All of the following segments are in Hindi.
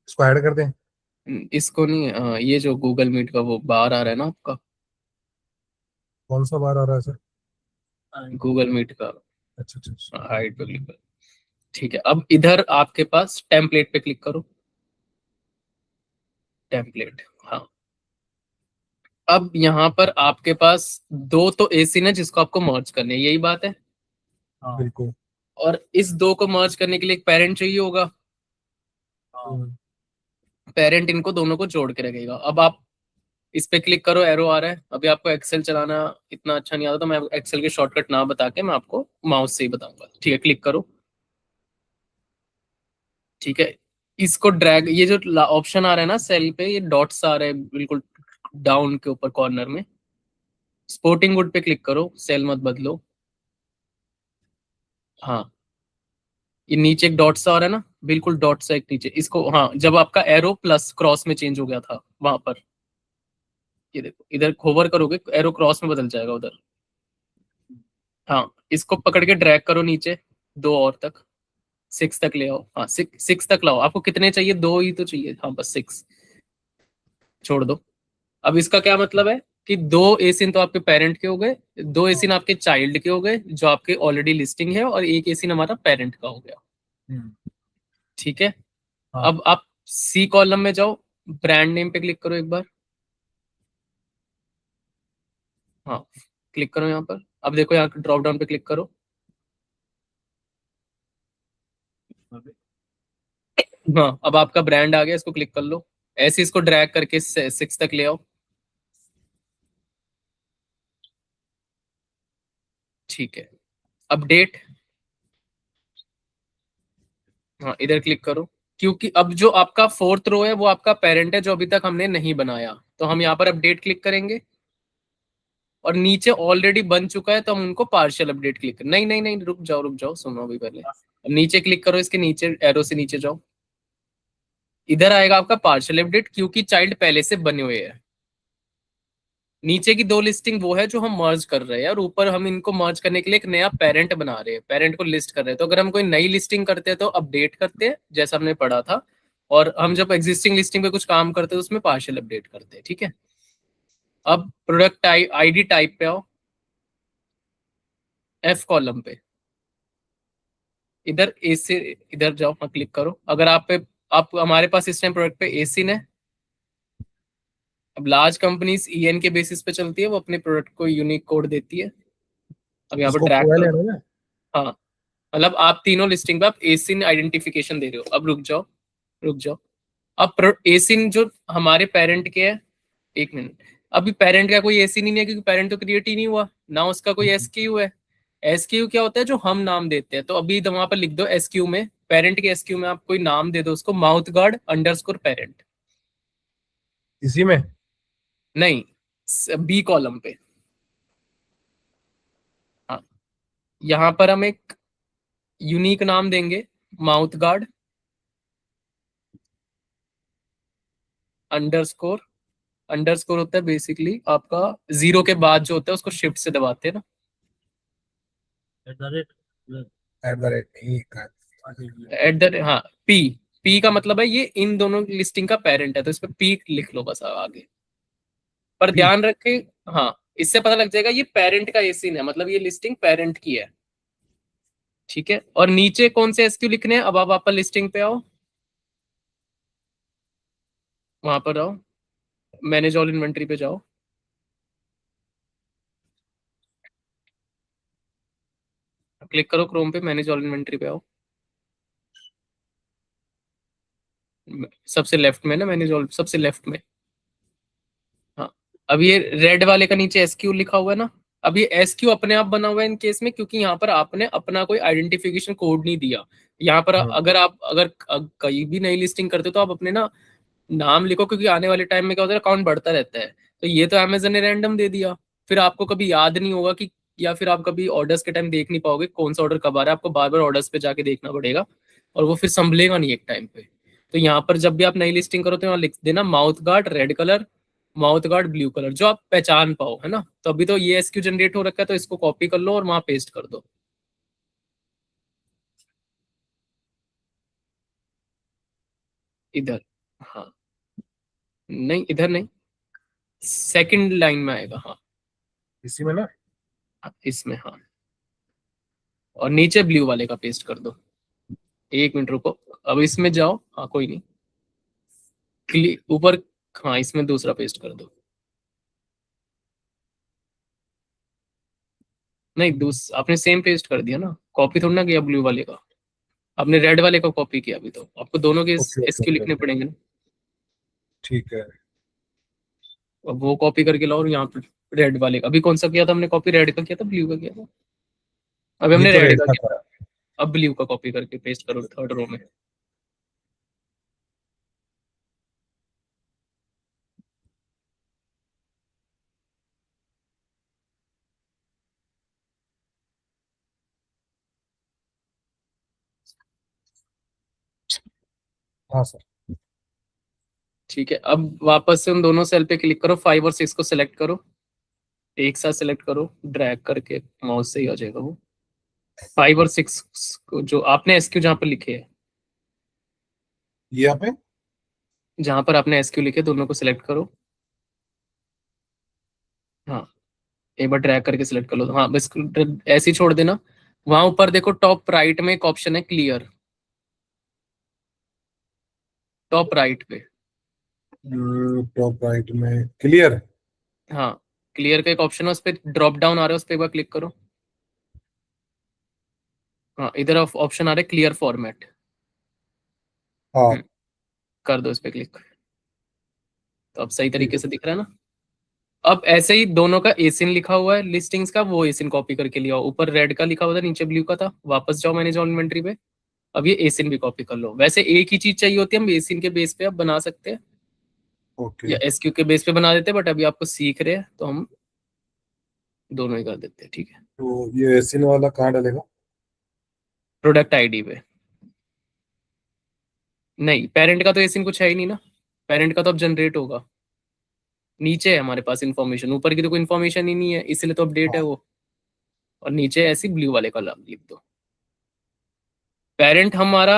इसको ऐड कर दें? इसको नहीं, ये जो गूगल मीट का वो बार आ रहा है ना आपका, कौन सा बार आ रहा है सर? गूगल मीट का अच्छा अच्छा अच्छा। हाइड पे क्लिक करो। ठीक है, अब इधर आपके पास टेम्पलेट पे क्लिक करो। टेम्पलेट, हाँ। अब यहाँ पर आपके पास दो तो एसी ने जिसको आपको मर्ज करने हैं, यही बात है। बिल्कुल। और इस दो को मर्ज करने के लिए एक पेरेंट चाहिए होगा। हम्म। पेरेंट इनको दोनों को जोड़ के रखेगा। अब आप इस पे क्लिक करो, एरो आ रहा है। अभी आपको एक्सेल चलाना इतना अच्छा नहीं आता, तो मैं एक्सेल के शॉर्टकट ना बता के मैं आपको माउस से ही बताऊंगा। ठीक है, क्लिक करो। ठीक है, इसको ड्रैग, ये जो ऑप्शन आ रहा है ना सेल पे, ये डॉट्स आ रहे हैं बिल्कुल डाउन के ऊपर कॉर्नर में। स्पोर्टिंग वुड पे क्लिक करो, सेल मत बदलो। हाँ, ये नीचे एक डॉट सा आ रहा है ना, बिल्कुल डॉट सा एक नीचे, इसको, हाँ, जब आपका एरो प्लस क्रॉस में चेंज हो गया था वहां पर, ये देखो इधर होवर करोगे एरो क्रॉस में बदल जाएगा उधर। हाँ, इसको पकड़ के ड्रैग करो नीचे, दो और तक, सिक्स तक ले आओ। हाँ, सिक्स तक लाओ। आपको कितने चाहिए? दो ही तो चाहिए, हाँ बस सिक्स। छोड़ दो। अब इसका क्या मतलब है कि दो एसिन तो आपके पेरेंट के हो गए, दो एसिन आपके चाइल्ड के हो गए जो आपके ऑलरेडी लिस्टिंग है, और एक एसिन हमारा पेरेंट का हो गया। हम्म। ठीक है, हाँ। अब आप सी कॉलम में जाओ, ब्रांड नेम पे क्लिक करो एक बार। हाँ, क्लिक करो यहाँ पर। अब देखो यहाँ ड्रॉप डाउन पे क्लिक करो। हाँ, अब आपका ब्रांड आ गया, इसको क्लिक कर लो। ऐसे इसको ड्रैग करके सिक्स तक ले आओ। ठीक है, अपडेट। हाँ, इधर क्लिक करो। क्योंकि अब जो आपका फोर्थ रो है वो आपका पेरेंट है जो अभी तक हमने नहीं बनाया, तो हम यहाँ पर अपडेट क्लिक करेंगे। और नीचे ऑलरेडी बन चुका है तो हम उनको पार्शियल अपडेट क्लिक कर, नहीं नहीं नहीं, रुक जाओ, सुनो अभी पहले। अब नीचे क्लिक करो, इसके नीचे एरो से नीचे जाओ। इधर आएगा आपका पार्शियल अपडेट, क्योंकि चाइल्ड पहले से बने हुए हैं। नीचे की दो लिस्टिंग वो है जो हम मर्ज कर रहे हैं, और ऊपर हम इनको मर्ज करने के लिए एक नया पेरेंट बना रहे हैं, पेरेंट को लिस्ट कर रहे हैं। तो अगर हम कोई नई लिस्टिंग करते हैं तो अपडेट करते हैं जैसा हमने पढ़ा था, और हम जब एग्जिस्टिंग लिस्टिंग पे कुछ काम करते हैं तो उसमें पार्शियल अपडेट करते हैं। ठीक है, अब प्रोडक्ट आईडी टाइप पे आओ, एफ कॉलम पे, इधर ए से इधर जाओ, हाँ क्लिक करो। अगर आप हमारे पास इस टाइम प्रोडक्ट पे एसिन है। अब लार्ज कंपनीज ईएन के बेसिस पे चलती है, वो अपने प्रोडक्ट को यूनिक कोड देती है। अब यहाँ पर इसको ड्रैग पूरा कर लेना दो। है ना? हाँ, मतलब आप तीनों लिस्टिंग पे आप एसिन आइडेंटिफिकेशन दे रहे हो। अब रुक जाओ, रुक जाओ। अब एसिन जो हमारे पेरेंट के है, एक मिनट। अभी पेरेंट का कोई एसिन ही नहीं है, क्योंकि पेरेंट तो क्रिएट ही नहीं हुआ ना, उसका कोई एसक्यू है। एसक्यू क्या होता है? जो हम नाम देते हैं। तो अभी तो वहां पर लिख दो एसक्यू में, पेरेंट के एसक्यू में आप कोई नाम दे दो उसको, माउथ गार्ड अंडरस्कोर पेरेंट। इसी में? नहीं, बी कॉलम पे। हाँ, यहाँ पर हम एक यूनिक नाम देंगे, माउथ गार्ड अंडरस्कोर। अंडरस्कोर होता है बेसिकली आपका जीरो के बाद जो होता है उसको शिफ्ट से दबाते हैं ना। @ ठीक है। एट द, हाँ, पी। पी का मतलब है ये इन दोनों लिस्टिंग का पेरेंट है, तो इस पे पी लिख लो बस आगे। पर भी। ध्यान रखे, हाँ, इससे पता लग जाएगा ये पेरेंट का एसिन है, मतलब ये लिस्टिंग पेरेंट की है। ठीक है, और नीचे कौन से एसक्यू लिखने हैं? अब आप वापस लिस्टिंग पे आओ, वहां पर आओ, मैनेज ऑल इन्वेंटरी पे जाओ। क्लिक करो क्रोम पे, मैनेज ऑल इन्वेंटरी पे आओ। सबसे लेफ्ट में ना, मैनेज ऑल सबसे लेफ्ट में। हाँ, अब ये रेड वाले का नीचे एसक्यू लिखा हुआ है ना। अब ये एसक्यू अपने आप बना हुआ है इन केस में, क्योंकि यहाँ पर आपने अपना कोई आइडेंटिफिकेशन कोड नहीं दिया। यहाँ पर हाँ। अगर कहीं भी नई लिस्टिंग करते हो तो आप अपने ना नाम लिखो, क्योंकि आने वाले टाइम में क्या होता है, अकाउंट बढ़ता रहता है। तो ये तो अमेजन ने रैंडम दे दिया, फिर आपको कभी याद नहीं होगा कि, या फिर आप कभी ऑर्डर्स के टाइम देख नहीं पाओगे कौन सा ऑर्डर कब आ रहा है, आपको बार बार ऑर्डर्स पे जाके देखना पड़ेगा, और वो फिर संभलेगा नहीं एक टाइम पे। तो यहाँ पर जब भी आप नई लिस्टिंग करो तो यहाँ लिख देना mouth guard red colour, mouth guard blue colour, जो आप पहचान पाओ, है ना। तो अभी तो ये एसक्यू जनरेट हो रखा है, तो इसको कॉपी कर लो और वहां पेस्ट कर दो, इधर। हाँ, नहीं इधर नहीं, सेकंड लाइन में आएगा। हाँ, इसी में ना? इसमें हाँ, और नीचे ब्लू वाले का पेस्ट कर दो। एक मिनट रुको, अब इसमें जाओ। हाँ कोई नहीं, ऊपर, हाँ इसमें दूसरा पेस्ट कर दो। नहीं, आपने सेम पेस्ट कर दिया ना, कॉपी थोड़ा ना किया ब्लू वाले का, आपने रेड वाले का कॉपी किया। अभी तो आपको दोनों के ओके ओके एसक्यू ओके लिखने ओके, पड़ेंगे ना। ठीक है। अब वो कॉपी करके लाओ, और यहाँ पे रेड वाले का, अभी कौन सा किया था हमने कॉपी, रेड का किया था ब्लू का किया था? अभी ये हमने तो रेड रेड का का किया था। था, अब ब्लू का कॉपी करके पेस्ट करो थर्ड रो में। हाँ सर। ठीक है, अब वापस से उन दोनों सेल पे क्लिक करो, 5 और 6 को सिलेक्ट करो, एक साथ सिलेक्ट करो, ड्रैग करके माउस से ही आ जाएगा वो। 5 और 6 को जो आपने एसक्यू जहाँ पर लिखे है, ये यहाँ पे? जहाँ पर आपने एसक्यू लिखे दोनों को सिलेक्ट करो। हाँ, एक बार ड्रैग करके सिलेक्ट कर लो। हाँ बस ऐसे ही छोड़ देना। वहां ऊपर देखो टॉप राइट में एक ऑप्शन है क्लियर, टॉप राइट पे। टॉप राइट में क्लियर। हाँ, क्लियर का एक ऑप्शन है, उस पर ड्रॉप डाउन आ रहा है, उस पर एक बार क्लिक करो। हाँ, इधर ऑप्शन आ रहा है क्लियर फॉर्मेट। हाँ। कर दो इस पे क्लिक, तो अब सही ठीक तरीके है। से दिख रहा है ना। अब ऐसे ही दोनों का एसिन लिखा हुआ है लिस्टिंग्स का, वो एसिन कॉपी करके लिया, ऊपर रेड का लिखा हुआ था, नीचे ब्लू का था, वापस जाओ मैनेज ऑल इन्वेंटरी पे। अब ये एसिन भी कॉपी कर लो। वैसे एक ही चीज चाहिए होती है, हम एसिन के बेस पे अब बना सकते हैं, ओके। या एसक्यू के बेस पे बना देते हैं, बट अभी आपको सीख रहे हैं तो हम दोनों ही कर देते हैं। ठीक है, तो ये सिन वाला कहाँ डलेगा? प्रोडक्ट आईडी पे। नहीं, पेरेंट का तो एसिन कुछ है ही नहीं ना, पेरेंट का तो अब जनरेट होगा। नीचे है हमारे पास इन्फॉर्मेशन, ऊपर की तो कोई इन्फॉर्मेशन ही नहीं है, इसलिए तो अपडेट है हाँ। वो। और नीचे ऐसी ब्लू वाले का लिख दो। पेरेंट हमारा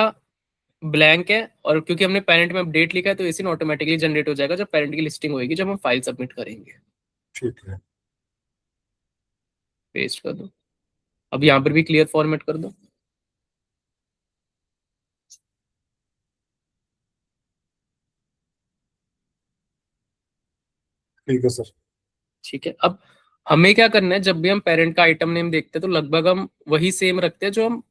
ब्लैंक है, और क्योंकि हमने पेरेंट में अपडेट लिखा है तो एसिन ऑटोमेटिकली जनरेट हो जाएगा जब पेरेंट की लिस्टिंग होगी, जब हम फाइल सबमिट करेंगे। ठीक है। पेस्ट कर दो। अब यहाँ पर भी क्लियर फॉर्मेट कर दो। ठीक है सर। ठीक है, अब हमें क्या करना है, जब भी हम पेरेंट का आइटम नेम देखते हैं तो लगभग हम वही सेम रखते हैं जो हम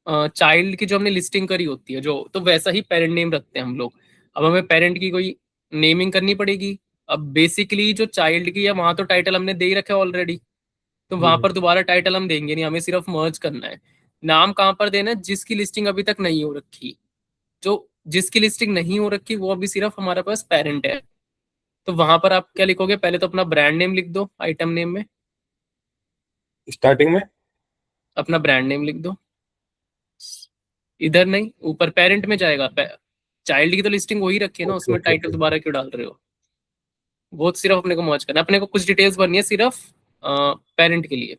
चाइल्ड की जो हमने लिस्टिंग करी होती है, जो तो वैसा ही पेरेंट नेम रखते हैं हम लोग। अब हमें पेरेंट की कोई नेमिंग करनी पड़ेगी। अब बेसिकली जो चाइल्ड की है वहां तो टाइटल हमने दे ही रखा है ऑलरेडी, तो वहां हम्म, पर दोबारा टाइटल हम देंगे नहीं, हमें सिर्फ मर्ज करना है। नाम कहाँ पर देना है, जिसकी लिस्टिंग अभी तक नहीं हो रखी, जो जिसकी लिस्टिंग नहीं हो रखी वो अभी सिर्फ हमारे पास पेरेंट है। तो वहां पर आप क्या लिखोगे, पहले तो अपना ब्रांड नेम लिख दो आइटम नेम में, स्टार्टिंग में। अपना ब्रांड नेम लिख दो। इधर नहीं, ऊपर पेरेंट में जाएगा, चाइल्ड की तो लिस्टिंग वही रखी है ना, ओके उसमें ओके टाइटल ओके। दोबारा क्यों डाल रहे हो। वो तो सिर्फ अपने को मर्ज करना है, अपने को कुछ डिटेल्स भरनी है सिर्फ पेरेंट के लिए।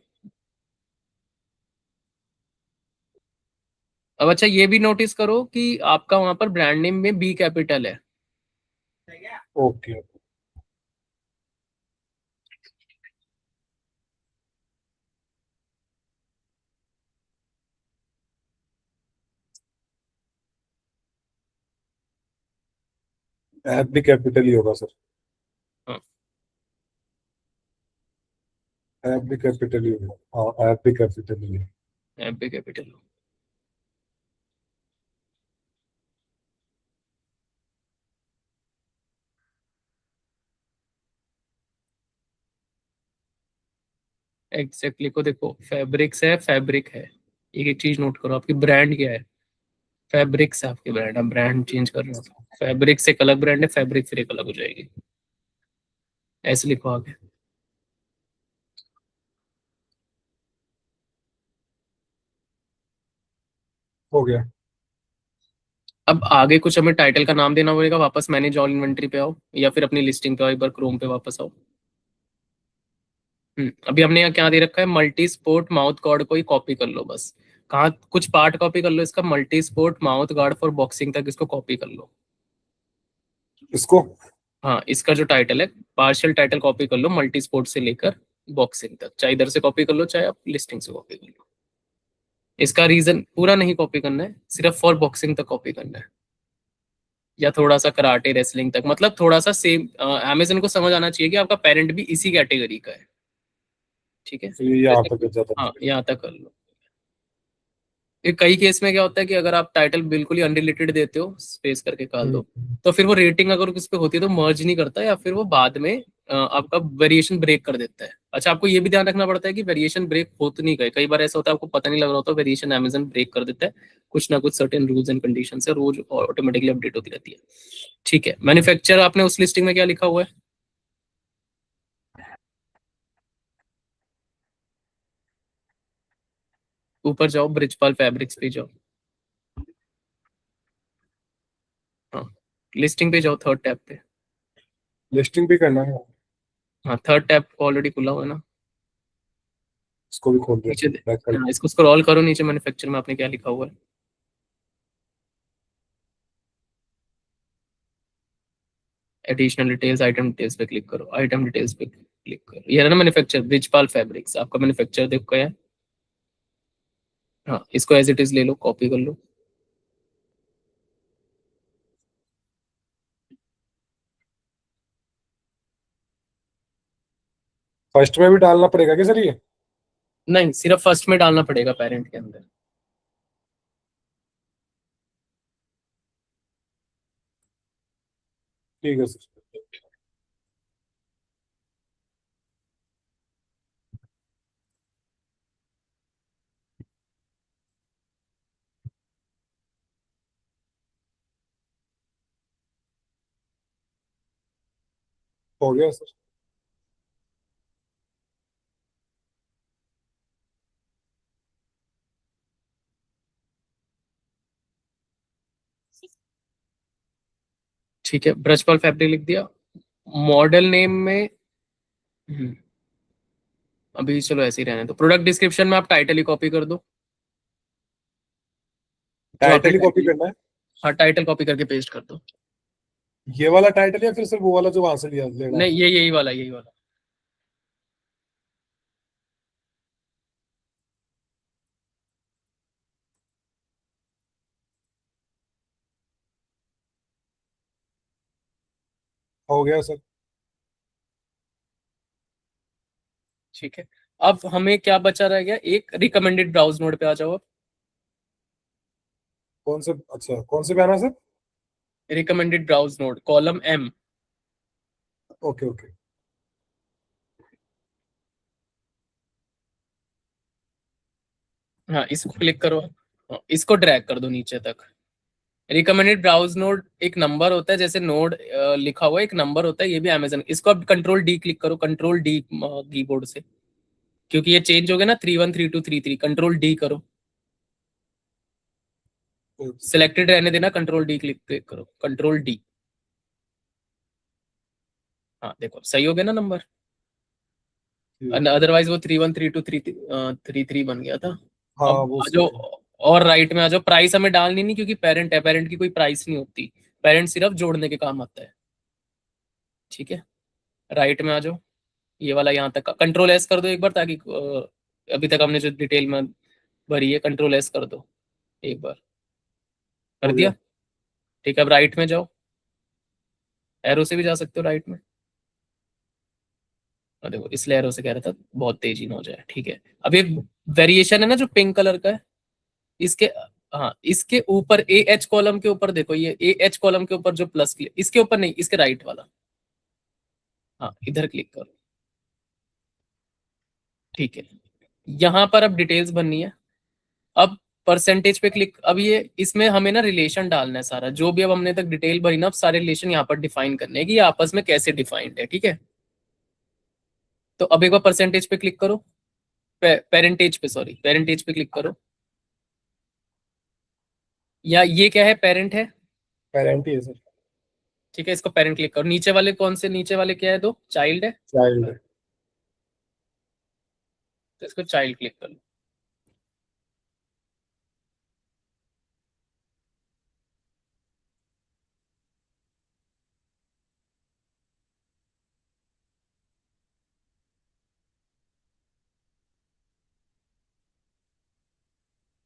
अब अच्छा ये भी नोटिस करो कि आपका वहां पर ब्रांड नेम में बी कैपिटल है। ओके। ऐप भी कैपिटल ही होगा सर? हाँ, ऐप भी कैपिटल ही होगा, हाँ ऐप भी कैपिटल ही है। B capital. एग्जैक्टली को देखो, फैब्रिक्स है, फैब्रिक है। एक एक चीज नोट करो, आपकी ब्रांड क्या है, फैब्रिक्स है आपकी ब्रांड, आप ब्रांड चेंज कर रहे हो। फैब्रिक से एक अलग ब्रांड है, फैब्रिक फिर एक अलग हो जाएगी, ऐसे लिखो आगे। हो गया। अब आगे कुछ हमें टाइटल का नाम देना पड़ेगा, वापस मैनेज ऑल इन्वेंटरी पे आओ, या फिर अपनी लिस्टिंग पे आओ, एक बार क्रोम पे वापस आओ। अभी हमने यहाँ क्या दे रखा है, मल्टी स्पोर्ट माउथ गार्ड को ही कॉपी कर लो बस। कहाँ कुछ पार्ट कॉपी कर लो इसका, multi sport mouth guard for boxing तक इसको कॉपी कर लो। इसको हाँ, इसका जो टाइटल है, पार्शियल टाइटल कॉपी कर लो, मल्टी स्पोर्ट से लेकर बॉक्सिंग तक, चाहे इधर से कॉपी कर लो चाहे आप लिस्टिंग से कॉपी कर लो। इसका रीजन पूरा नहीं कॉपी करना है, सिर्फ फॉर बॉक्सिंग तक कॉपी करना है, या थोड़ा सा कराटे रेसलिंग तक, मतलब थोड़ा सा सेम। अमेजन को समझ आना चाहिए कि आपका पेरेंट भी इसी कैटेगरी का है, ठीक है। तो ये यहाँ जैसे तक कि जाता हाँ, यहाँ तक कर लो। ये कई केस में क्या होता है कि अगर आप टाइटल बिल्कुल ही अनरिलेटेड देते हो, स्पेस करके निकाल है। दो, तो फिर वो रेटिंग अगर उस पे होती है तो मर्ज नहीं करता, या फिर वो बाद में आपका वेरिएशन ब्रेक कर देता है। अच्छा, आपको ये भी ध्यान रखना पड़ता है कि वेरिएशन ब्रेक हो तो नहीं गए, कई बार ऐसा होता है आपको पता नहीं लग रहा होता, वेरिएशन अमेजन ब्रेक कर देता है, कुछ ना कुछ सर्टेन रूल्स एंड कंडीशन से रोज ऑटोमेटिकली अपडेट होती रहती है, ठीक है। मैन्युफैक्चर आपने उस लिस्टिंग में क्या लिखा हुआ है? ऊपर जाओ, ब्रिजपाल फैब्रिक्स पे जाओ, हाँ, लिस्टिंग पे जाओ, थर्ड टैब पे। लिस्टिंग भी करना है। हाँ, थर्ड टैब ऑलरेडी खुला हुआ है ना, इसको भी खोल दिया, नीचे बैक कर हाँ, इसको स्क्रॉल करो नीचे, मैन्युफैक्चर में आपने क्या लिखा हुआ है? एडिशनल डिटेल्स, आइटम डिटेल्स पे क्लिक करो, आइटम डिटेल्स पे क्लिक करो, ये है ना मैन्युफैक्चर, ब्रिजपाल फैब्रिक्स आपका मैन्युफैक्चर देखो है। हाँ, इसको एज इट इज ले लो, कॉपी कर लो। फर्स्ट में भी डालना पड़ेगा क्या सर ये? नहीं, सिर्फ फर्स्ट में डालना पड़ेगा, पेरेंट के अंदर। ठीक है सर। हो गया सर। ठीक है, ब्रिजपाल फैब्रिक लिख दिया। मॉडल नेम में अभी चलो ऐसे ही रहने दो। प्रोडक्ट डिस्क्रिप्शन में आप टाइटल ही कॉपी कर दो, जो आपने टाइटल ही कॉपी टाइटल, करना है? हाँ, टाइटल कॉपी करके पेस्ट कर दो। ये वाला टाइटल या फिर सर वो वाला जो वहां से लिया लेना है? नहीं, ये यही वाला, यही वाला। हो गया सर। ठीक है, अब हमें क्या बचा रह गया, एक रिकमेंडेड ब्राउज नोड पे आ जाओ। अब कौन से, अच्छा कौन से पे आना है sir? Recommended browse node, column M. Okay okay. हाँ, इसको क्लिक करो, हाँ, इसको ड्रैग कर दो नीचे तक। रिकमेंडेड ब्राउज नोड एक नंबर होता है, जैसे नोड लिखा हुआ है, एक नंबर होता है, ये भी अमेजन। इसको अब कंट्रोल डी क्लिक करो, कंट्रोल डी कीबोर्ड से, क्योंकि ये चेंज हो गया ना, 313233, कंट्रोल डी करो। सिलेक्टेड रहने देना, कंट्रोल डी क्लिक क्लिक करो, कंट्रोल डी। हाँ, देखो सही हो गया ना नंबर, अदरवाइज वो 313233 बन गया था। हाँ अब वो आ जाओ, सर। और राइट में आ जाओ। प्राइस हमें डालनी नहीं, क्योंकि पेरेंट है, पेरेंट की कोई प्राइस नहीं होती, पेरेंट सिर्फ जोड़ने के काम आता है, ठीक है। राइट में आ जाओ, ये वाला यहाँ तक का कंट्रोल एस कर दो एक बार, ताकि अभी तक हमने जो डिटेल में भरी है, कंट्रोल एस कर दो एक बार। कर हो दिया? गया। ठीक है, अब राइट में जाओ, एरो से भी जा सकते हो राइट में। देखो, इसलिए एरो से कह रहा था बहुत तेजी ना हो जाए, ठीक है। अब ये वेरिएशन है ना जो पिंक कलर का है, इसके, हाँ, इसके ऊपर ए एच कॉलम के ऊपर देखो, ये ए एच कॉलम के ऊपर जो प्लस, इसके ऊपर नहीं, इसके राइट वाला, हाँ, इधर क्लिक करो, ठीक है। यहाँ पर अब डिटेल्स भरनी है। अब परसेंटेज पे क्लिक, अब ये इसमें हमें ना रिलेशन डालना है सारा, जो भी अब हमने तक डिटेल भरी ना, अब सारे रिलेशन यहाँ पर डिफाइन करने हैं कि ये आपस में कैसे डिफाइंड है, ठीक है। तो अब एक बार परसेंटेज पे क्लिक करो, पेरेंटेज पे, सॉरी, पेरेंटेज पे क्लिक करो, या ये क्या है, पेरेंट है, पेरेंट ही है सर। ठीक है, इसको पेरेंट क्लिक करो। नीचे वाले कौन से, नीचे वाले क्या है, दो चाइल्ड है, चाइल्ड है। तो इसको चाइल्ड क्लिक कर लो।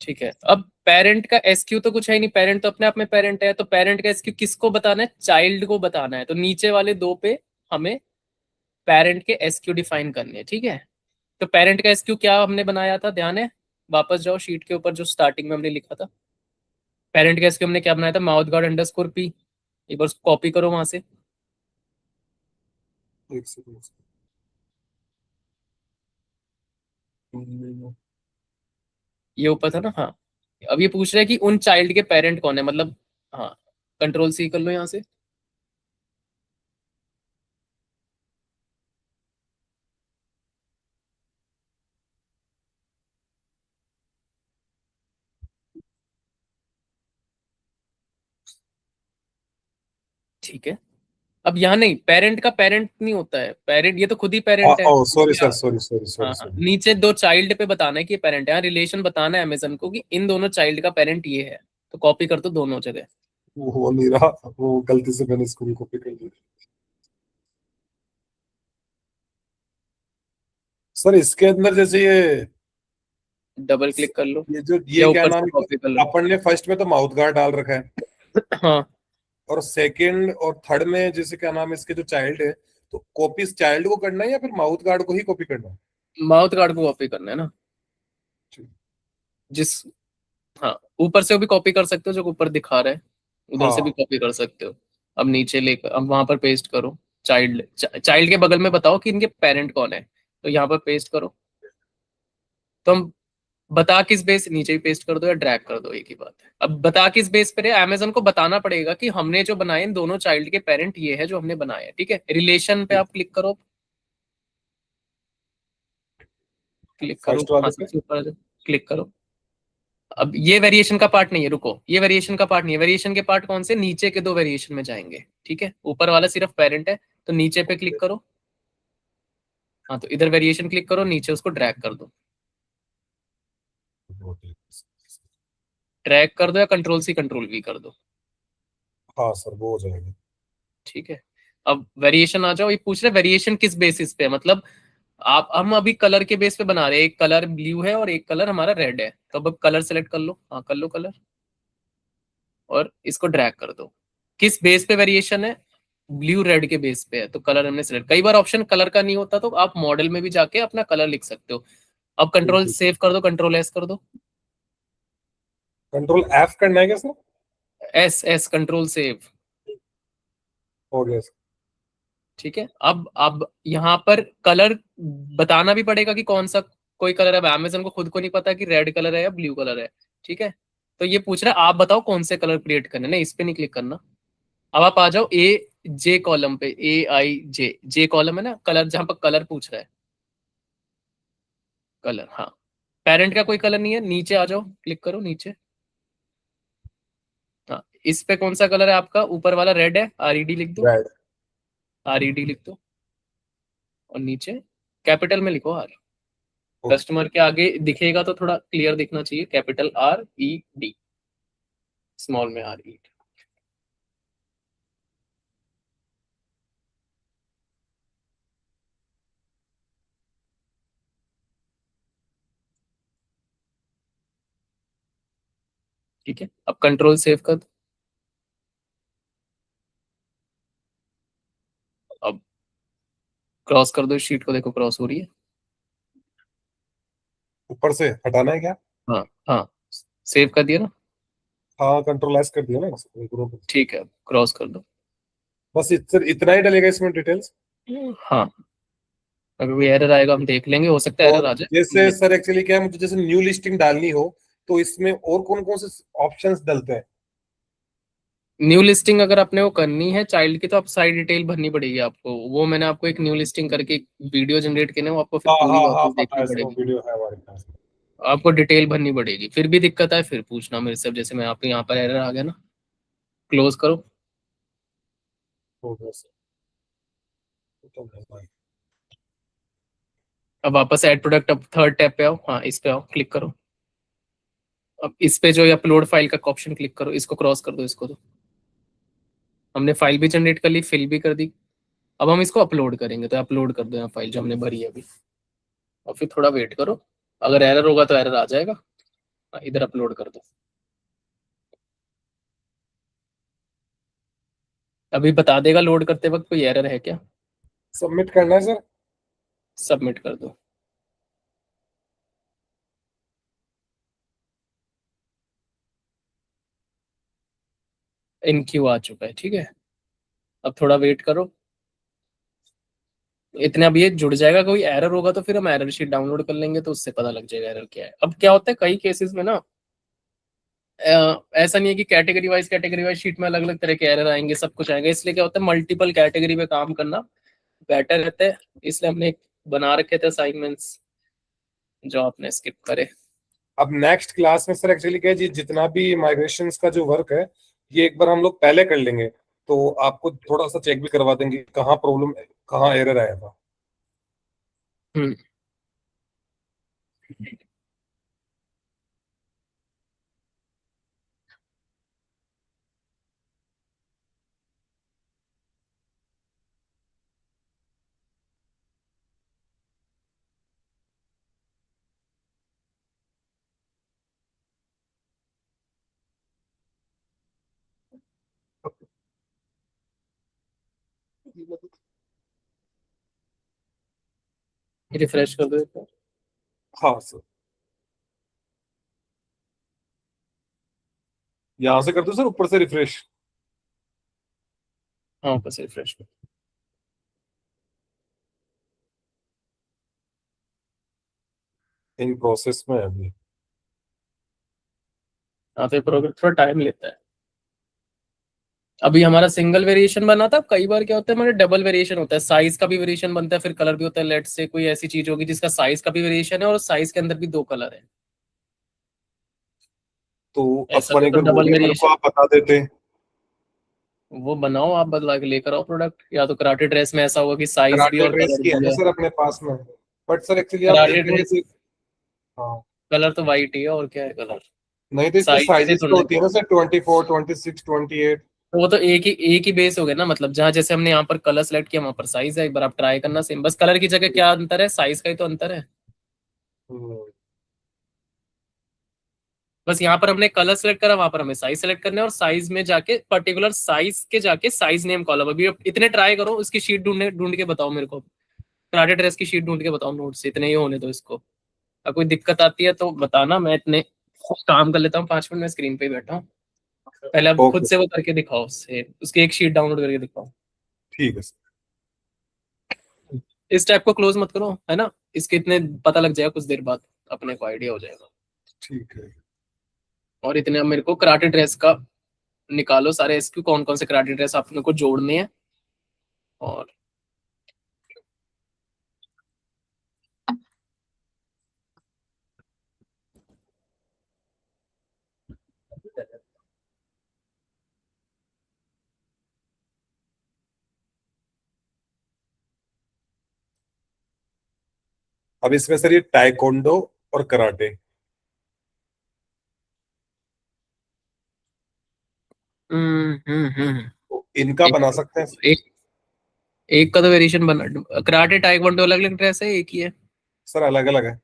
ठीक है, अब पेरेंट का एसक्यू तो कुछ है ही नहीं, पेरेंट तो अपने आप में पेरेंट है, तो पेरेंट का एसक्यू किसको बताना है, चाइल्ड को बताना है, तो नीचे वाले दो पे हमें पेरेंट के एसक्यू डिफाइन करने हैं, ठीक है। तो पेरेंट का एसक्यू क्या हमने बनाया था, ध्यान है, वापस जाओ शीट के ऊपर जो स्टार्टिंग में हमने लिखा था, पेरेंट का एसक्यू हमने क्या बनाया था, माउथ गार्ड अंडरस्कोर पी, एक बार कॉपी करो वहां से, एक सेकंड। ये ऊपर था ना, हाँ। अब ये पूछ रहा है कि उन चाइल्ड के पेरेंट कौन है, मतलब हाँ, कंट्रोल सी कर लो यहाँ से, ठीक है। अब यहाँ नहीं, पेरेंट का पेरेंट नहीं होता है, पेरेंट ये तो खुद ही पेरेंट है, ओ सॉरी इसलिए सर, सॉरी सॉरी हाँ सॉरी हाँ, सॉरी। नीचे दो चाइल्ड पे बताना है कि ये पेरेंट है, रिलेशन बताना है अमेजन को कि इन दोनों चाइल्ड का पेरेंट ये है, तो कॉपी कर दो दोनों जगह। वो हो नहीं रहा, वो गलती से मैंने इसको भी कॉपी कर दिया। सर इसके अंदर जैसे डबल क्लिक कर लो, ये या क्या ऊपर नाम से है, कॉपी कर लो। अपन ने फर्स्ट में तो माउथ गार्ड डाल रखा है, हाँ, और सेकंड और थर्ड में जैसे क्या नाम है इसके जो चाइल्ड है, तो कॉपी चाइल्ड को करना है या फिर माउथ गार्ड को ही कॉपी करना है? माउथ गार्ड को कॉपी करना है ना, ठीक। जिस, हाँ, ऊपर से भी कॉपी कर सकते हो जो ऊपर दिखा रहा है, उधर से भी हाँ कॉपी कर सकते हो। अब नीचे लेकर अब वहां पर पेस्ट करो, चाइल्ड चाइल्ड के बगल में बताओ कि इनके पेरेंट कौन है, तो यहाँ पर पेस्ट करो। तो हम बता किस बेस, नीचे भी पेस्ट कर दो या ड्रैग कर दो, एक ही बात है। अब बता किस बेस पर है, अमेजन को बताना पड़ेगा कि हमने जो बनाए इन दोनों चाइल्ड के पेरेंट ये है जो हमने बनाया है, ठीक है। रिलेशन पे ठीक। आप क्लिक करो, क्लिक करो, फर्स्ट हाँ, वाले पे। सबसे ऊपर क्लिक करो। अब ये वेरिएशन का पार्ट नहीं है, रुको, ये वेरिएशन का पार्ट नहीं है, वेरिएशन के पार्ट कौन से, नीचे के दो वेरिएशन में जाएंगे, ठीक है। ऊपर वाला सिर्फ पेरेंट है, तो नीचे पे ओके। क्लिक करो, हाँ, तो इधर वेरिएशन क्लिक करो, नीचे उसको ड्रैग कर दो, ड्रैग कर दो या कंट्रोल सी कंट्रोल वी कर दो, हाँ सर वो हो जाएगा। ठीक है। अब वेरिएशन आ जाओ, ये पूछ रहे वेरिएशन किस बेसिस पे है, मतलब आप, हम अभी कलर के बेस पे बना रहे हैं, एक कलर ब्लू है और एक कलर हमारा रेड है, तो अब कलर सेलेक्ट कर लो, हाँ कर लो कलर, और इसको ड्रैग कर दो। किस बेस पे वेरिएशन है, ब्लू रेड के बेस पे है, तो कलर हमने सिलेक्ट, कई बार ऑप्शन कलर का नहीं होता तो आप मॉडल में भी जाके अपना कलर लिख सकते हो। अब ठीक कंट्रोल ठीक। सेव कर दो, कंट्रोल एस कर दो, कंट्रोल एफ करना है क्या sir? S S control save, हो गया सर। ठीक है। अब यहाँ पर कलर बताना भी पड़ेगा कि कौन सा कोई कलर है, अब अमेजन को खुद को नहीं पता कि रेड कलर है या ब्लू कलर है, ठीक है। तो ये पूछ रहा है आप बताओ कौन से कलर क्रिएट करने, नहीं इस पे नहीं क्लिक करना। अब आप आ जाओ ए जे कॉलम पे, ए आई जे कॉलम है ना, कलर जहां पर कलर पूछ रहा है, कलर, हाँ, पेरेंट का कोई कलर नहीं है, नीचे आ जाओ, क्लिक करो नीचे, हाँ, इस पे कौन सा कलर है आपका, ऊपर वाला रेड है, आरईडी लिख दो, राइट। आरईडी लिख दो, और नीचे कैपिटल में लिखो आर, ओके। कस्टमर के आगे दिखेगा तो थोड़ा क्लियर दिखना चाहिए, कैपिटल RED, स्मॉल में RE, ठीक है। अब कंट्रोल सेव कर दो, अब क्रॉस कर दो इस शीट को, देखो क्रॉस हो रही है, ऊपर से हटाना है क्या? हाँ हाँ, सेव कर दिया ना, हाँ कंट्रोल एस कर दिया ना ग्रुप। ठीक है, क्रॉस कर दो, बस इतना ही डलेगा इसमें डिटेल्स। हाँ, अगर कोई एरर आएगा हम देख लेंगे, हो सकता है एरर और आ जाए। जैसे सर एक्चुअली क्या है, मुझे जैसे न्यू लिस्टिंग डालनी हो तो इसमें और कौन कौन से ऑप्शंस डलते हैं? न्यू लिस्टिंग अगर आपने वो करनी है चाइल्ड की, तो आप सारी डिटेल भरनी पड़ेगी आपको, वो मैंने आपको एक न्यू लिस्टिंग करके एक वीडियो जनरेट किया है, वो आपको फिर हाँ पूरी हाँ हाँ वापस पता देखनी है सर, वो पड़ेगी, वीडियो है हमारे पास। आपको डिटेल भरनी पड़ेगी, फिर भी दिक्कत आए फिर पूछना मेरे से, अब जैसे मैं आपको यहाँ पर एरर आ गया ना, क्लोज करो। हो गया सर। तो है। अब वापस ऐड प्रोडक्ट, अब थर्ड टैब पे आओ, हाँ इस पे आओ, क्लिक करो, अब इस पे जो अपलोड फाइल का ऑप्शन क्लिक करो, इसको क्रॉस कर दो, इसको तो हमने फाइल भी जनरेट कर ली, फिल भी कर दी, अब हम इसको अपलोड करेंगे, तो अपलोड कर दो यहाँ फाइल जो हमने भरी है अभी, और फिर थोड़ा वेट करो, अगर एरर होगा तो एरर आ जाएगा। इधर अपलोड कर दो। अभी बता देगा लोड करते वक्त कोई एरर है क्या। सबमिट करना है सर। सबमिट कर दो। इन क्यू आ चुका है, ठीक है। अब थोड़ा वेट करो, इतने अब ये जुड़ जाएगा। कोई एरर होगा तो फिर हम एरर शीट डाउनलोड कर लेंगे, तो उससे पता लग जाएगा एरर क्या है। अब क्या होता है कई केसेस में ना, ऐसा नहीं है कि कैटेगरी वाइज शीट में अलग अलग तरह के एरर आएंगे, सब कुछ आएंगे। इसलिए क्या होता है मल्टीपल कैटेगरी पे काम करना बेटर रहता है। इसलिए हमने एक बना रखे थे असाइनमेंट्स जो आपने स्किप करे। अब नेक्स्ट क्लास में सर एक्चुअली क्या है जी, जितना भी माइग्रेशन का जो वर्क है ये एक बार हम लोग पहले कर लेंगे, तो आपको थोड़ा सा चेक भी करवा देंगे कहाँ प्रॉब्लम, कहाँ एरर आया था। हम्म। रिफ्रेश कर दो एक बार। हाँ सर, यहाँ से कर दो सर, ऊपर से रिफ्रेश। हाँ बस रिफ्रेश कर। इन प्रोसेस में है अभी। हाँ तो प्रोग्राम थोड़ा टाइम लेता है। अभी हमारा सिंगल वेरिएशन बना था, कई बार क्या होता है हमारे डबल वेरिएशन होता है, साइज का भी वेरिएशन बनता है फिर कलर भी होता है। लेट से कोई ऐसी चीज होगी जिसका साइज का भी वेरिएशन है और साइज के अंदर भी दो कलर है, तो ऐसा अपन भी एक तो बार वो डबल भी मेरे को वेरिएशन। आप बता देते। वो बनाओ आप, बदला के लेकर आओ प्रोडक्ट। या तो कराटे ड्रेस में ऐसा होगा कि साइज भी कराटे और ड्रेस कलर की है भी ना है। सर अपने पास में, बट सर एक्चुअली आप कराटे एक जगह ड्रेस से। हाँ। कलर तो वाइट ही है, और क्या है कलर। नहीं तो इसमें साइज से साइजेस तो थोड़ा। होती है ना सर, 24, 26, 28। तो वो तो एक ही बेस हो गया ना, मतलब जहाँ जैसे हमने यहाँ पर कलर सेलेक्ट किया वहां पर साइज है। एक बार आप ट्राई करना सेम, बस कलर की जगह क्या अंतर है, साइज का ही तो अंतर है। हम्म, बस यहाँ पर हमने कलर सेलेक्ट करा, वहां पर हमें साइज सेलेक्ट करना है, और साइज में जाके पर्टिकुलर साइज के जाके साइज नेम कॉलम। अभी आप इतने ट्राई करो, इसकी शीट ढूंढ के बताओ मेरे को। कराटे ड्रेस की शीट ढूंढ के बताओ नोट से, इतने ही होने दो इसको। अगर कोई दिक्कत आती है तो बताना, मैं इतने काम कर लेता हूँ 5 मिनट में, स्क्रीन पे ही बैठा हूँ। पहले आप खुद ओके से वो करके दिखाओ, उससे उसकी एक शीट डाउनलोड करके दिखाओ। ठीक है सर। इस टाइप को क्लोज मत करो, है ना। इसके इतने पता लग जाएगा कुछ देर बाद, अपने को आइडिया हो जाएगा। ठीक है। और इतने अब मेरे को कराटे ड्रेस का निकालो सारे एसक्यू, कौन कौन से कराटे ड्रेस आपने को जोड़ने हैं। और अब इसमें सर ये टाइकोंडो और कराटे, हम्म। तो इनका एक बना सकते हैं। एक एक का तो वेरिएशन बना। कराटे टाइकवांडो अलग अलग ड्रेस है, एक ही है। सर अलग अलग है।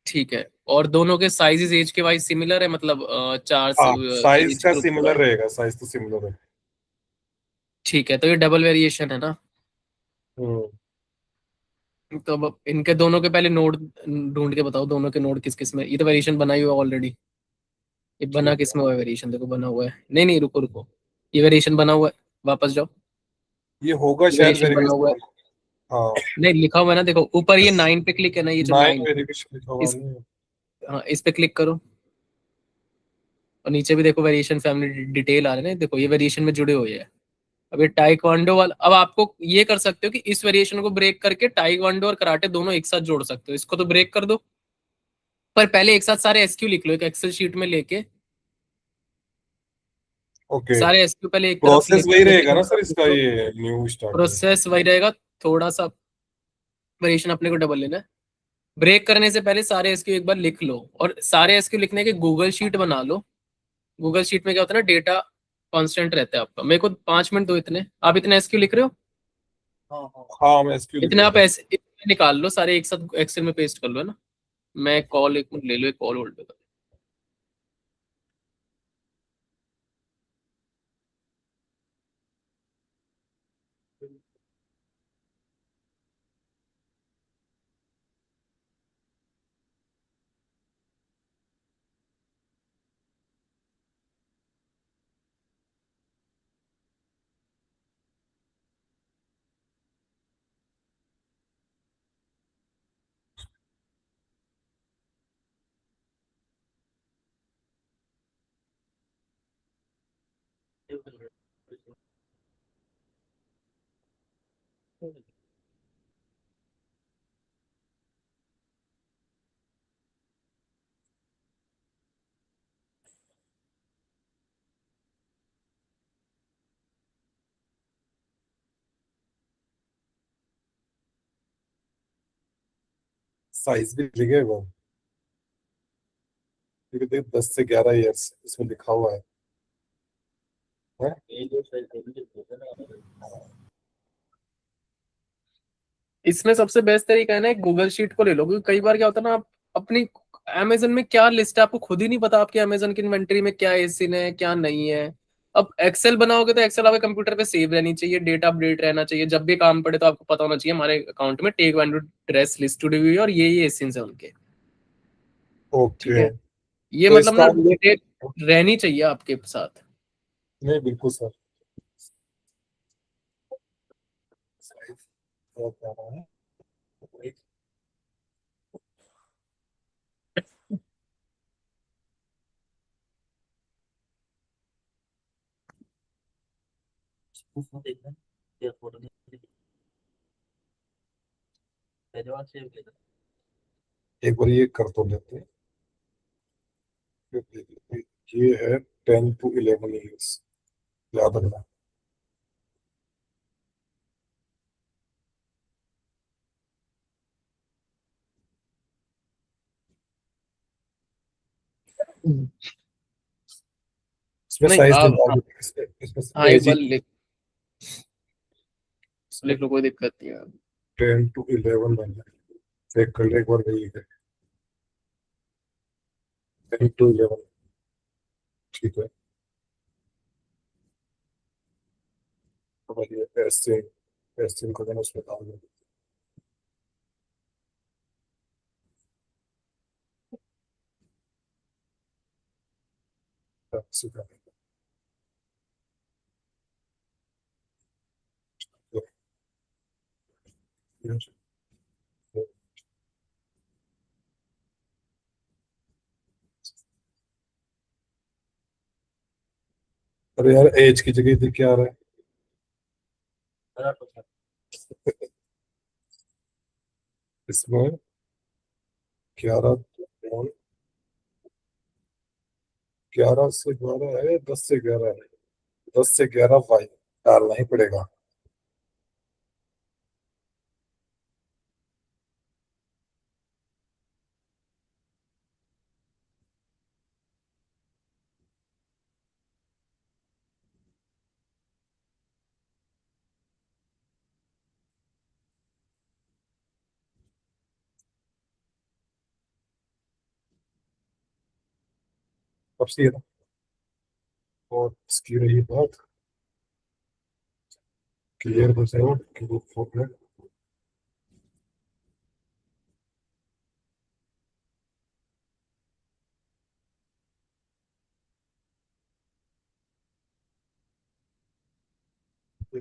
ठीक है। और दोनों के साइजेस एज के वाइज सिमिलर है, मतलब चार हाँ साइज एज का ग्रुप के सिमिलर वाइज। रहेगा, साइज तो सिमिलर है। ठीक है, तो ये डबल वेरिएशन है ना। हम्म। तो अब इनके दोनों के पहले नोड ढूंढ के बताओ, दोनों के नोड किस किस में। ये तो वेरिएशन बना ही हुआ ऑलरेडी। ये बना ठीक किस है, में हुआ है वेरिएशन, देखो बना हुआ है। नहीं नहीं, रुको रुको, ये वेरिएशन बना हुआ है। वापस जाओ। ये होगा शायद वेरिएशन बना हुआ है। वेरिएशन। हाँ नहीं लिखा हुआ है ना, देखो ऊपर ये 9 पे क्लिक है ना, ये जो 9 9। वेरिएशन लिखा हुआ इस नहीं है। हाँ, इस पे क्लिक करो। और नीचे भी देखो वेरिएशन फैमिली डिटेल आ रहे हैं, देखो ये वेरिएशन में जुड़े हुए हैं। अब ये टाइक्वांडो वाला, अब आपको ये कर सकते हो कि इस वेरिएशन को ब्रेक करके टाइक्वांडो और कराटे दोनों एक साथ जोड़ सकते हो। इसको तो ब्रेक कर दो, पर पहले एक साथ सारे एसक्यू लिख लो एक एक्सेल शीट में लेके। ओके, सारे एसक्यू पहले एक तरफ प्रोसेस वही रहेगा वेरिएशन ना एक सर तरफ लिख इसका, लो। ये न्यू स्टार्ट है। प्रोसेस वही रहेगा, थोड़ा सा वेरिएशन अपने को डबल लेना है। ब्रेक करने से पहले सारे एसक्यू एक बार लिख लो, और सारे एसक्यू लिखने के गूगल शीट बना लो। गूगल शीट में क्या होता है ना, डेटा कांस्टेंट रहता है आपका। मेरे को 5 मिनट दो, इतने आप इतने एसक्यू लिख रहे हो। हाँ मैं एसक्यू लिख इतने रहा आप था। ऐसे इतने निकाल लो सारे एक साथ, एक्सेल में पेस्ट कर लो, है ना। मैं कॉल एक मिनट ले लो, एक कॉल होल्ड पे करो। साइज भी लिखेगा, क्योंकि देख 10 से 11 ईयर्स इसमें लिखा हुआ है। हैं? इसमें सबसे बेस्ट तरीका है ना, गूगल शीट को ले लो, क्योंकि कई बार क्या होता है ना, आप अपनी अमेजन में क्या लिस्ट है आपको खुद ही नहीं पता, आपकी अमेजन की इन्वेंटरी में क्या एसिन है क्या नहीं है। अब एक्सेल बनाओगे तो एक्सेल आपके कंप्यूटर पे सेव रहनी चाहिए, डेटा अपडेट रहना चाहिए, जब भी काम पड़े तो आपको पता होना चाहिए हमारे अकाउंट में टेक वन ड्रेस लिस्ट जुड़ी हुई है और ये एसिन है उनके। ठीक ओके। है, ये तो मतलब इसका ना हम ये, डिटेल रहनी चाहिए आपके साथ। नहीं बिल्कुल सर। साइज क्या कह रहा है? एक बार ये कर तो लेते हैं। ये है 10 to 11 ईयर्स, याद रखना। इसमें नहीं साइज आप, निकाल, इसमें हाँ एक एज बार ही लिख लिख लो, कोई दिक्कत नहीं है। 10 to 11 बन है। चेक कर ले एक बार, वही है 10 to 11। ठीक है। तो भाई ये एस को देना, उसमें डाल दो। सीधा। अरे यार, एज की जगह इधर क्या आ रहा है? इसमें 11, 11 से 12 है, 10 से 11 है। 10 से 11 भाई डालना ही पड़ेगा। अब सही है ना? और इसकी रही बात, क्लियर बताओ कि वो फोटो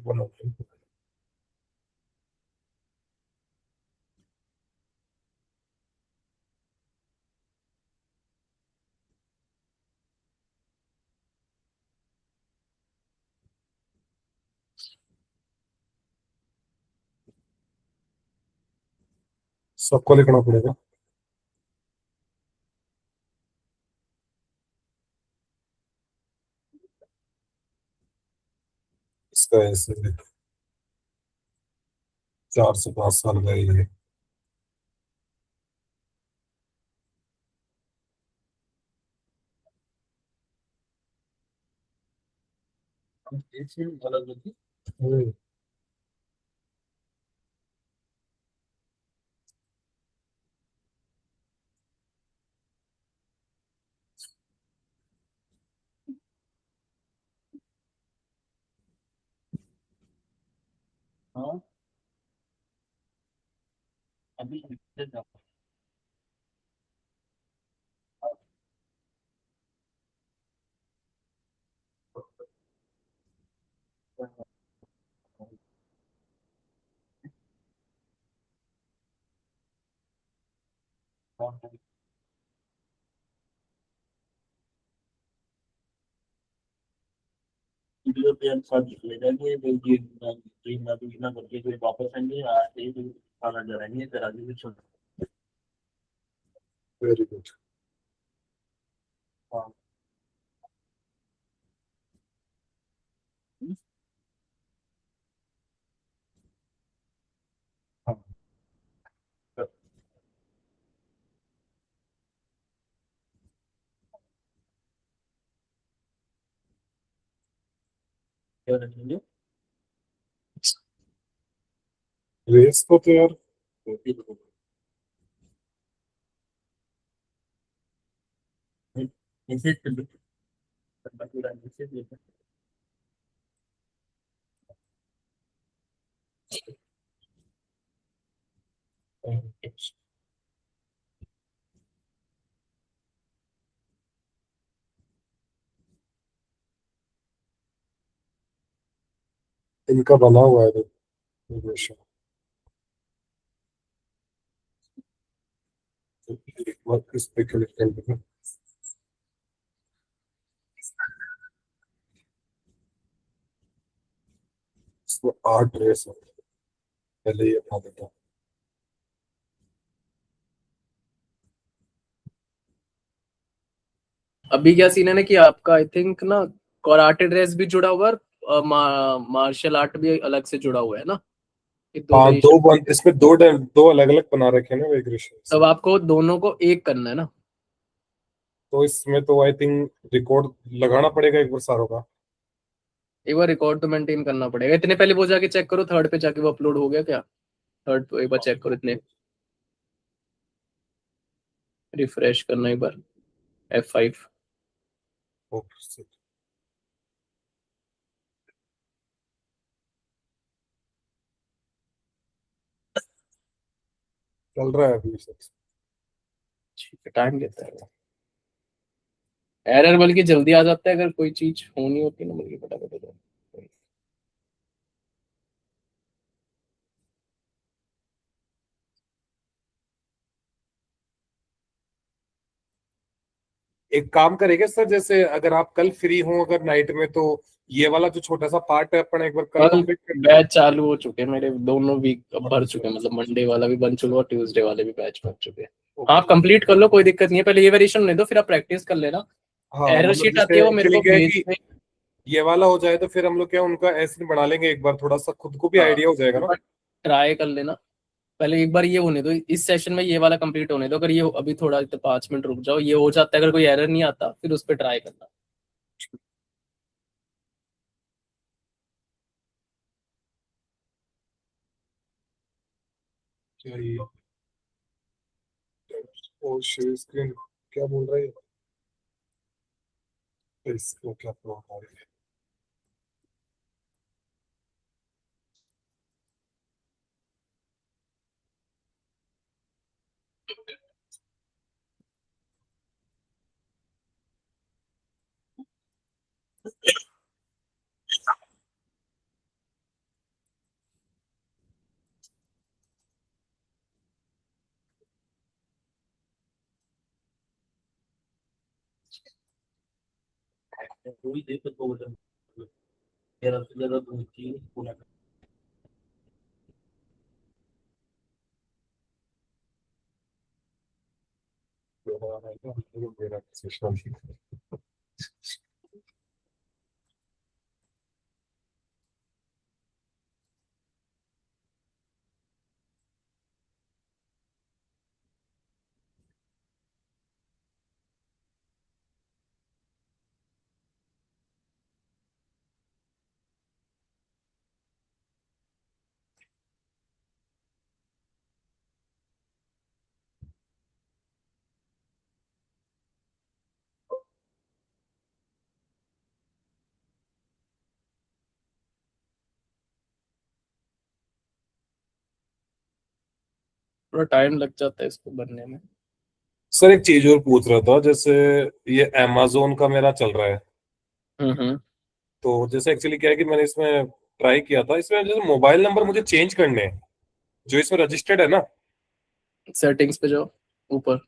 बनाओ। सबको लिखना पड़ेगा। इसका ऐसे लिख, 4 से 5 साल का ये। हम्म, हाँ अभी वीडियो पे हम सब ले जाएंगे तो ये ट्रेन में भी ना करके फिर वापस आएंगे आज से ही खाना जलाएंगे फिर आगे भी छोड़ वेरी गुड। हाँ हाँ क्या रखेंगे रेस को तो यार रोटी तो मैसेज कर दो मैसेज देते इनका बना हुआ है इक्वेशन। एक बार इस पे क्लिक कर देना। इसमें 8 रेस है, पहले ये बता देता हूँ। अभी क्या सीन है ना कि आपका आई थिंक ना कराटे ड्रेस भी जुड़ा हुआ है और मार्शल आर्ट भी अलग से जुड़ा हुआ है ना, ये दो हाँ वेरिएशन। इसमें दो अलग अलग बना रखे हैं ना वेरिएशन। तब आपको दोनों को एक करना है ना। तो इसमें तो आई थिंक रिकॉर्ड लगाना पड़ेगा एक बार सारों का। एक बार रिकॉर्ड तो मेंटेन करना पड़ेगा। इतने पहले वो जाके चेक करो, थर्ड पे जाके वो अपलोड हो गया क्या? थर्ड पे एक बार चेक करो, इतने रिफ्रेश करना एक बार F5। ओके चल रहा है अभी सब। ठीक है, टाइम लेता है। एरर बल्कि जल्दी आ जाता है अगर कोई चीज होनी होती है ना, बल्कि फटाफट हो जाता है। एक काम करेंगे सर, जैसे अगर आप कल फ्री हो अगर नाइट में, तो ये वाला जो छोटा सा पार्ट है अपन एक बार कल कल कंप्लीट कर लेंगे। बैच चालू हो चुके हैं मेरे, दोनों वीक अब भर चुके हैं, मतलब मंडे वाला भी बन चुका और ट्यूसडे वाले भी बैच बन चुके हैं। आप कंप्लीट कर लो, कोई दिक्कत नहीं है। पहले ये वेरिएशन नहीं दो, फिर आप प्रैक्टिस कर लेना। हाँ एरर मतलब शीट आती जैसे है वो मेरे एक्चुअली को क्या है भेज कि में। ये वाला हो जाए तो फिर हम लोग क्या उनका ऐसे बना लेंगे एक बार, थोड़ा सा खुद को भी हाँ, आइडिया हो जाएगा ना। ट्राई कर लेना। पहले एक बार ये होने दो, इस सेशन में ये वाला कंप्लीट होने दो। अगर ये अभी थोड़ा 5 मिनट रुक जाओ, ये हो जाता है, अगर कोई एरर नहीं आता फिर उस पर ट्राई करना। क्या ये और शेयर स्क्रीन क्या बोल रहा है इसको, क्या प्रॉब्लम है? थोड़ी देर तक तो मेरा तो ज्यादा दो तीन पूरा मेरा सिस्टम थोड़ा टाइम लग जाता है इसको बनने में। सर एक चीज और पूछ रहा था, जैसे ये अमेजोन का मेरा चल रहा है, हम्म। तो जैसे एक्चुअली क्या है कि मैंने इसमें ट्राई किया था, इसमें जैसे मोबाइल नंबर मुझे चेंज करने हैं जो इसमें रजिस्टर्ड है ना, सेटिंग्स पे जाओ ऊपर।